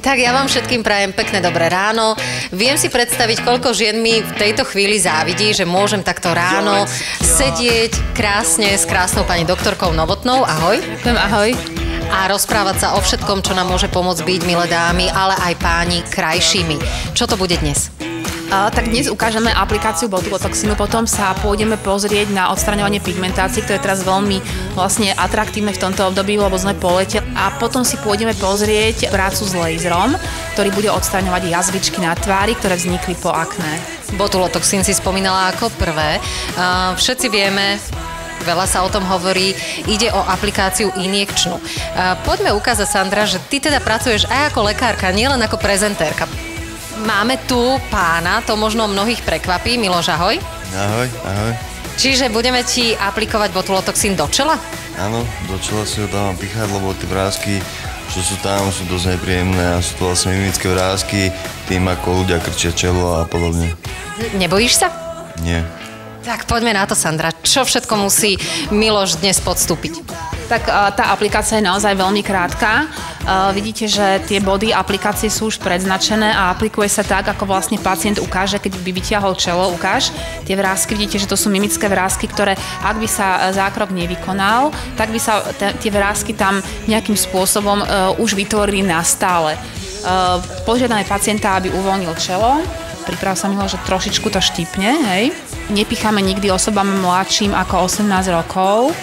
Tak ja vám všetkým prajem pekné dobré ráno. Viem si predstaviť, koľko žien mi v tejto chvíli závidí, že môžem takto ráno sedieť krásne s krásnou pani doktorkou Novotnou. Ahoj. Ďakujem, ahoj. A rozprávať sa o všetkom, čo nám môže pomôcť byť, milé dámy, ale aj páni, krajšími. Čo to bude dnes? Tak dnes ukážeme aplikáciu botulotoxínu, potom sa pôjdeme pozrieť na odstraňovanie pigmentácií, ktoré je teraz veľmi vlastne atraktívne v tomto období, lebo sme po lete. A potom si pôjdeme pozrieť prácu s laserom, ktorý bude odstraňovať jazvičky na tvári, ktoré vznikli po akné. Botulotoxín si spomínala ako prvé. Všetci vieme, veľa sa o tom hovorí, ide o aplikáciu injekčnú. Poďme ukázať, Sandra, že ty teda pracuješ aj ako lekárka, nielen ako prezentérka. Máme tu pána, to možno mnohých prekvapí. Miloš, ahoj. Ahoj, ahoj. Čiže budeme ti aplikovať botulotoxín do čela? Áno, do čela si ho tam píchať, lebo tie vrásky, čo sú tam, sú dosť nepríjemné a sú to vlastne mimické vrásky, tým ako ľudia krčia čelo a podobne. Nebojíš sa? Nie. Tak poďme na to, Sandra. Čo všetko musí Miloš dnes podstúpiť? Tak tá aplikácia je naozaj veľmi krátka. Vidíte, že tie body aplikácie sú už predznačené a aplikuje sa tak, ako vlastne pacient ukáže, keď by vytiahol čelo, ukáž. Tie vrásky, vidíte, že to sú mimické vrásky, ktoré ak by sa zákrok nevykonal, tak by sa tie vrásky tam nejakým spôsobom už vytvorili na stále. Požiadame pacienta, aby uvoľnil čelo. Priprav sa, Milo, že trošičku to štípne, hej. Nepicháme nikdy osobám mladším ako 18 rokov.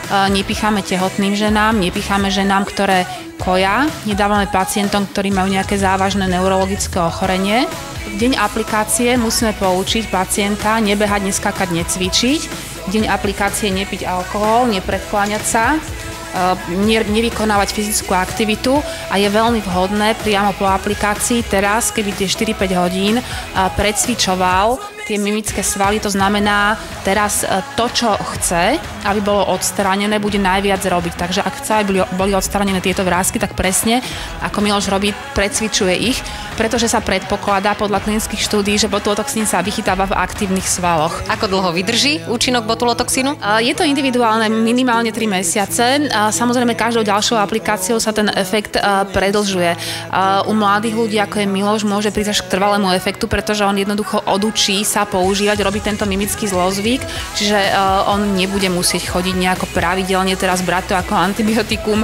Nepicháme tehotným ženám, nepicháme ženám, ktoré koja. Nedávame pacientom, ktorí majú nejaké závažné neurologické ochorenie. V deň aplikácie musíme poučiť pacienta nebehať, neskákať, necvičiť. V deň aplikácie nepiť alkohol, nepredkláňať sa, nevykonávať fyzickú aktivitu a je veľmi vhodné priamo po aplikácii teraz, keby tie 4-5 hodín precvičoval tie mimické svaly, to znamená teraz to, čo chce, aby bolo odstranené, bude najviac robiť. Takže ak chce, aby boli odstranené tieto vrásky, tak presne, ako Miloš robí, precvičuje ich, pretože sa predpokladá podľa klinických štúdií, že botulotoxín sa vychytáva v aktívnych svaloch. Ako dlho vydrží účinok botulotoxínu? Je to individuálne, minimálne 3 mesiace. Samozrejme, každou ďalšou aplikáciou sa ten efekt predlžuje. U mladých ľudí, ako je Miloš, môže prísť až k trvalému efektu, pretože on jednoducho odučí sa používať, robiť tento mimický zlozvyk, čiže on nebude musieť chodiť nejako pravidelne, teraz brať to ako antibiotikum,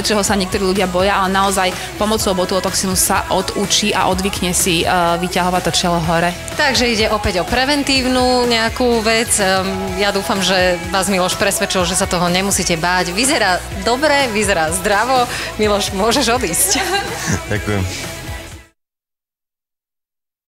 čoho sa niektorí ľudia boja, ale naozaj pomocou botulotoxínu sa odučí a odvykne si vyťahovať to čelo hore. Takže ide opäť o preventívnu nejakú vec. Ja dúfam, že vás Miloš presvedčil, že sa toho nemusíte báť. Vyzerá dobre, vyzerá zdravo. Miloš, môžeš odísť. Ďakujem.